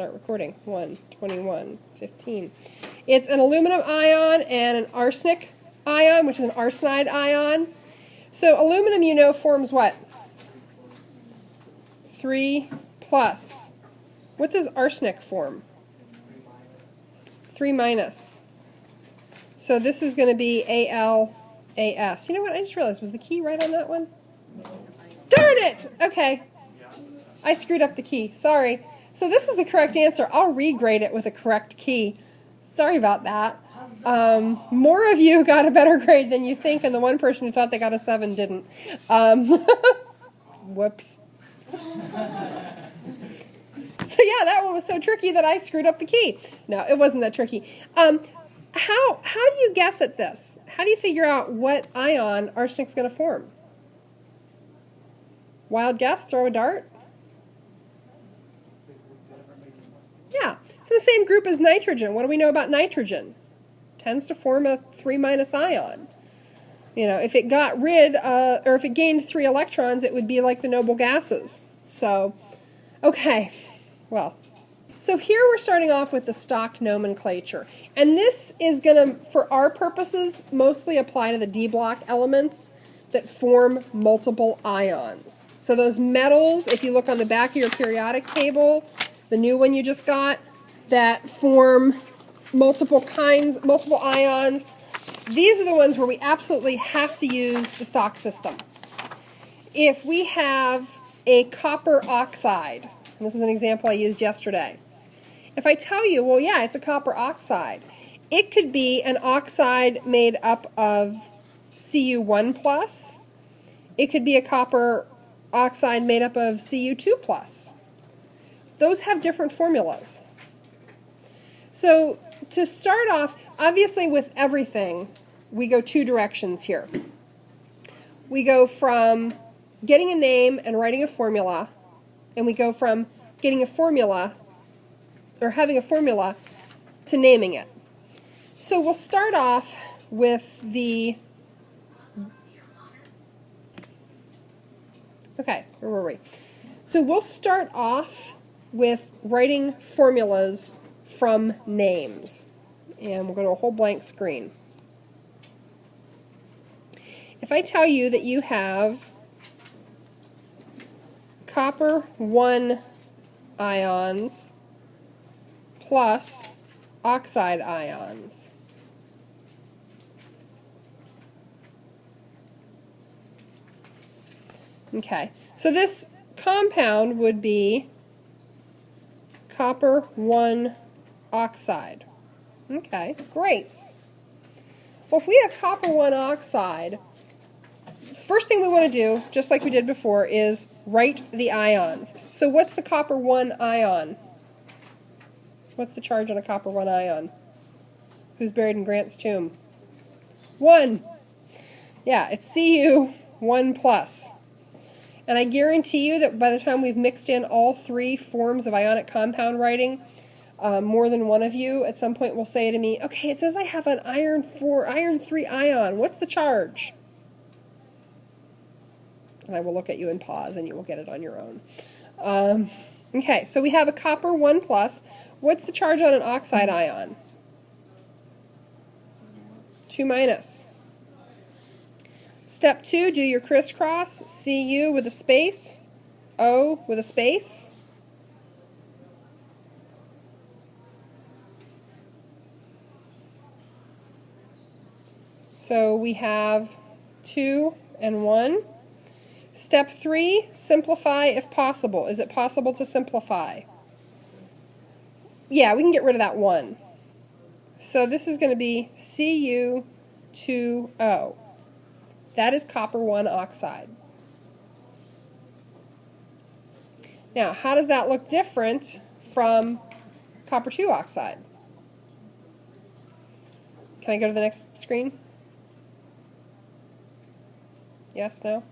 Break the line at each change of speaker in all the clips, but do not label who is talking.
start recording. 1, 21, 15. It's an aluminum ion and an arsenic ion, which is an arsenide ion. So aluminum, you know, forms what? 3 plus. What does arsenic form? 3 minus. So this is going to be AlAs. You know what? I just realized, was the key right on that one? Darn it! Okay. I screwed up the key. Sorry. So this is the correct answer. I'll regrade it with a correct key. Sorry about that. More of you got a better grade than you think, and the one person who thought they got a 7 didn't. Whoops. So yeah, that one was so tricky that I screwed up the key. No, it wasn't that tricky. How do you guess at this? How do you figure out what ion arsenic's going to form? Wild guess? Throw a dart? Yeah, it's in the same group as nitrogen. What do we know about nitrogen? Tends to form a 3 minus ion. You know, if it got rid, or if it gained 3 electrons, it would be like the noble gases. So, okay, well. So here we're starting off with the stock nomenclature. And this is going to, for our purposes, mostly apply to the D block elements that form multiple ions. So those metals, if you look on the back of your periodic table, the new one you just got, that form multiple ions, these are the ones where we absolutely have to use the stock system. If we have a copper oxide, and this is an example I used yesterday, if I tell you, well, yeah, it's a copper oxide, it could be an oxide made up of Cu1 plus. It could be a copper oxide made up of Cu2 plus. Those have different formulas. So to start off, obviously with everything, we go 2 directions here. We go from getting a name and writing a formula, and we go from getting a formula, or having a formula, to naming it. So we'll start off with the, okay, where were we? So we'll start off with writing formulas from names. And we'll go to a whole blank screen. If I tell you that you have copper 1 ions plus oxide ions, okay, so this compound would be copper 1 oxide. Okay, great. Well, if we have copper 1 oxide, first thing we want to do, just like we did before, is write the ions. So what's the copper 1 ion? What's the charge on a copper 1 ion? Who's buried in Grant's tomb? 1. Yeah, it's Cu1 plus. And I guarantee you that by the time we've mixed in all 3 forms of ionic compound writing, more than one of you at some point will say to me, okay, it says I have an iron 3 ion. What's the charge? And I will look at you and pause, and you will get it on your own. Okay, so we have a copper 1 plus. What's the charge on an oxide ion? 2 minus. Step 2, do your crisscross. Cu with a space, O with a space. So we have 2 and 1. Step 3, simplify if possible. Is it possible to simplify? Yeah, we can get rid of that 1. So this is going to be Cu2O. That is copper 1 oxide. Now, how does that look different from copper 2 oxide? Can I go to the next screen? Yes, no?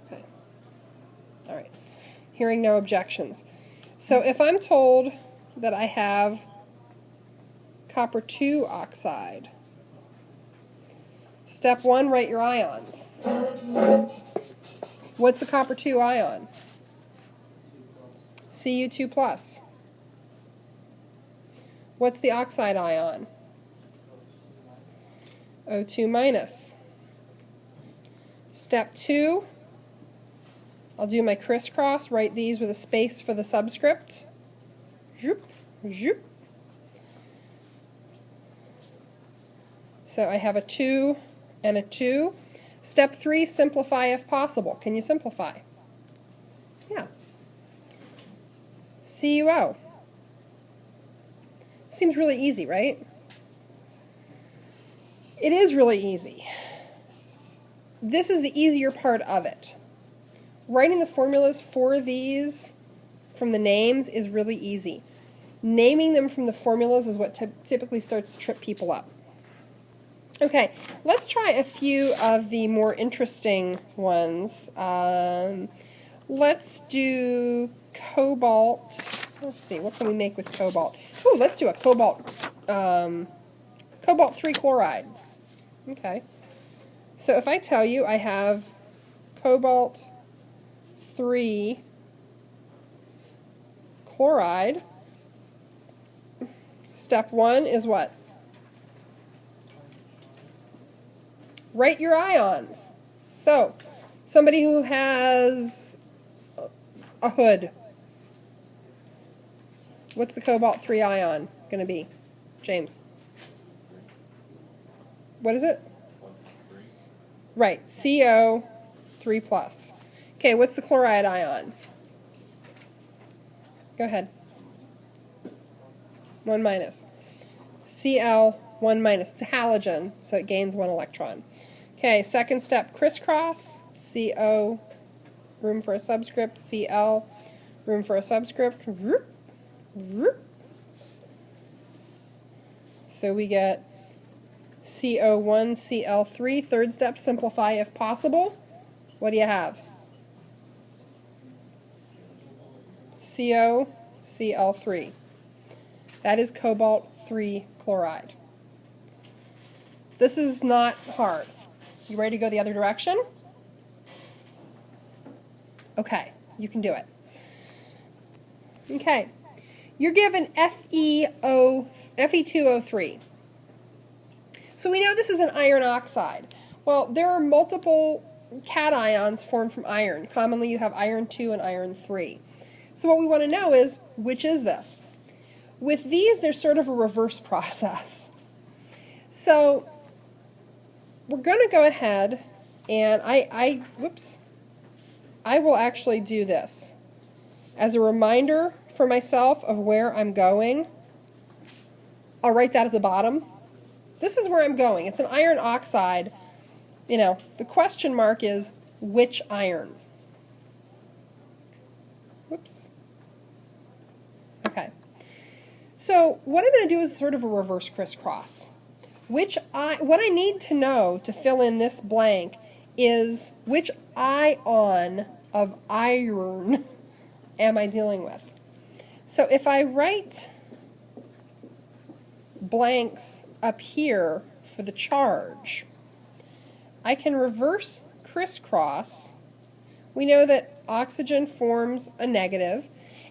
Okay. All right. Hearing no objections. So if I'm told that I have copper 2 oxide, step 1, write your ions. What's the copper 2 ion? Cu2 plus. What's the oxide ion? O2 minus. Step 2, I'll do my crisscross, write these with a space for the subscript. Zoop, zoop. So I have a 2 and a 2. Step 3, simplify if possible. Can you simplify? Yeah. CuO. Seems really easy, right? It is really easy. This is the easier part of it. Writing the formulas for these from the names is really easy. Naming them from the formulas is what typically starts to trip people up. Okay, let's try a few of the more interesting ones. Let's do cobalt. Let's see, what can we make with cobalt? Ooh, let's do a cobalt 3 chloride. Okay. So if I tell you I have cobalt 3 chloride, step 1 is what? Write your ions. So, somebody who has a hood, what's the cobalt 3 ion going to be? James? What is it? Right, CO 3 plus. Okay, what's the chloride ion? Go ahead. 1 minus. Cl 1 minus. It's a halogen, so it gains 1 electron. Okay, second step, crisscross. CO, room for a subscript. Cl, room for a subscript. So we get CO1, Cl3. Third step, simplify if possible. What do you have? CO, Cl3. That is cobalt 3 chloride. This is not hard. You ready to go the other direction? Okay, you can do it. Okay, you're given Fe2O3. So we know this is an iron oxide. Well, there are multiple cations formed from iron. Commonly you have iron 2 and iron 3. So what we want to know is, which is this? With these, there's sort of a reverse process. So we're going to go ahead and I will actually do this as a reminder for myself of where I'm going. I'll write that at the bottom. This is where I'm going. It's an iron oxide. You know, the question mark is which iron? Whoops. Okay. So what I'm going to do is sort of a reverse crisscross. What I need to know to fill in this blank is which ion of iron am I dealing with. So if I write blanks up here for the charge, I can reverse crisscross. We know that oxygen forms a negative,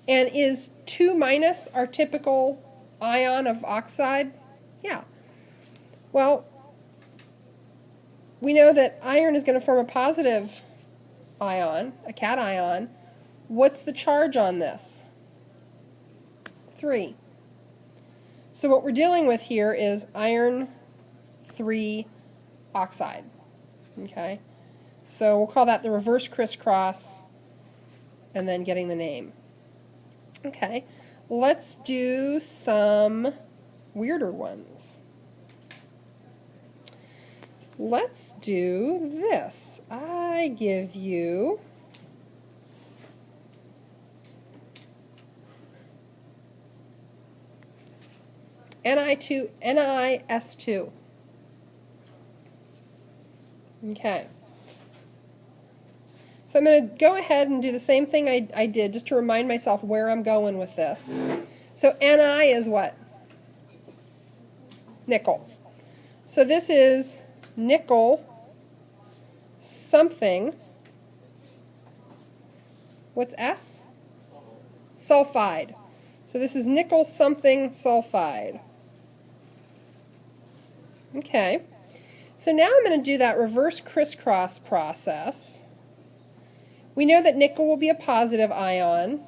and is 2 minus our typical ion of oxide? Yeah. Well, we know that iron is going to form a positive ion, a cation. What's the charge on this? 3. So what we're dealing with here is iron 3 oxide. Okay? So we'll call that the reverse crisscross and then getting the name. Okay, let's do some weirder ones. Let's do this. I give you NiS2. Okay. So I'm going to go ahead and do the same thing I did just to remind myself where I'm going with this. So Ni is what? Nickel. So this is nickel something. What's S? Sulfide. So this is nickel something sulfide. Okay. So now I'm going to do that reverse crisscross process. We know that nickel will be a positive ion.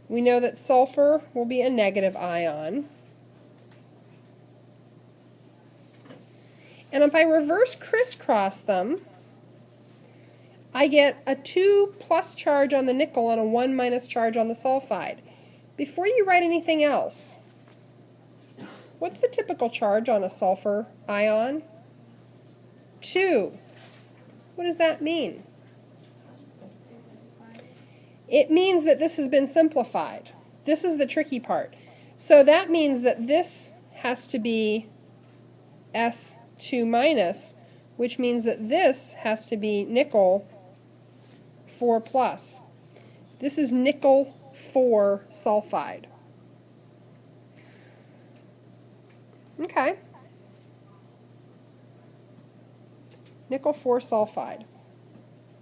We know that sulfur will be a negative ion. And if I reverse crisscross them, I get a 2 plus charge on the nickel and a 1 minus charge on the sulfide. Before you write anything else, what's the typical charge on a sulfur ion? 2. What does that mean? It means that this has been simplified. This is the tricky part. So that means that this has to be S2 minus, which means that this has to be nickel 4 plus. This is nickel 4 sulfide. Okay. Nickel 4 sulfide.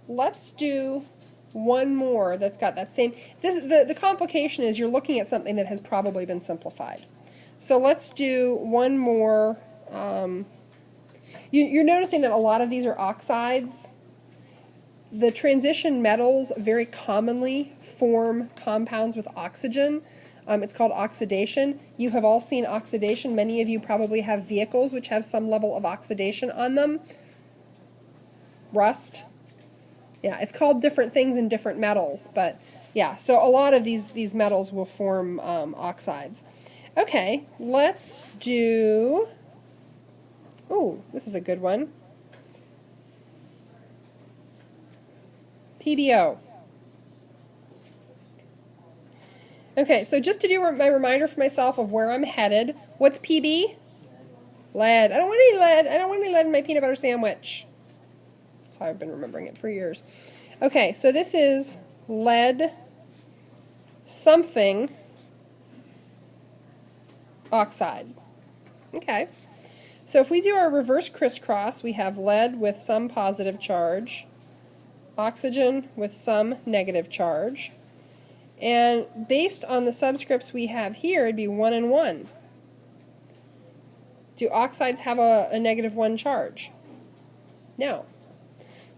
Let's do one more that's got that same. The complication is you're looking at something that has probably been simplified. So let's do one more. You're noticing that a lot of these are oxides. The transition metals very commonly form compounds with oxygen. It's called oxidation. You have all seen oxidation. Many of you probably have vehicles which have some level of oxidation on them. Rust. Yeah, it's called different things in different metals, but yeah, so a lot of these metals will form oxides. Okay, let's do, oh, this is a good one. PbO. Okay, so just to do my reminder for myself of where I'm headed, what's Pb? Lead. I don't want any lead. I don't want any lead in my peanut butter sandwich. That's how I've been remembering it for years. Okay, so this is lead something oxide. Okay, so if we do our reverse crisscross, we have lead with some positive charge, oxygen with some negative charge, and based on the subscripts we have here, it'd be 1 and 1. Do oxides have a negative 1 charge? No.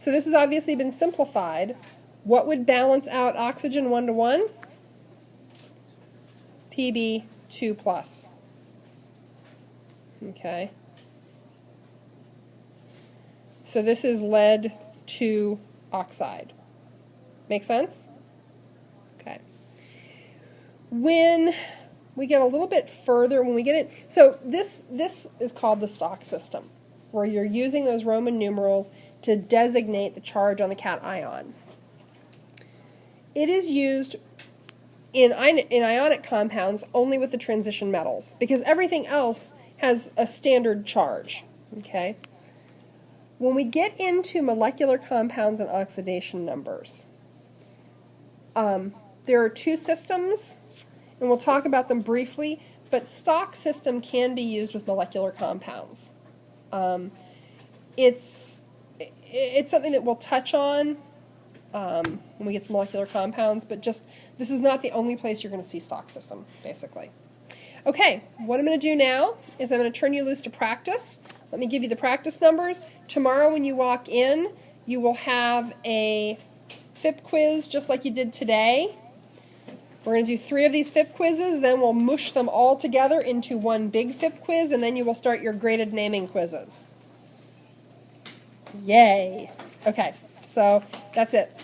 So this has obviously been simplified. What would balance out oxygen 1 to 1? Pb 2 plus. Okay. So this is lead 2 oxide. Make sense? Okay. When we get a little bit further, when we get it, so this is called the stock system, where you're using those Roman numerals to designate the charge on the cation. It is used in ionic compounds only with the transition metals, because everything else has a standard charge. Okay? When we get into molecular compounds and oxidation numbers, there are 2 systems, and we'll talk about them briefly, but stock system can be used with molecular compounds. It's something that we'll touch on when we get to molecular compounds, but just this is not the only place you're going to see stock system, basically. Okay, what I'm going to do now is I'm going to turn you loose to practice. Let me give you the practice numbers. Tomorrow when you walk in, you will have a FIP quiz just like you did today. We're going to do 3 of these FIP quizzes, then we'll mush them all together into one big FIP quiz, and then you will start your graded naming quizzes. Yay! Okay, so that's it.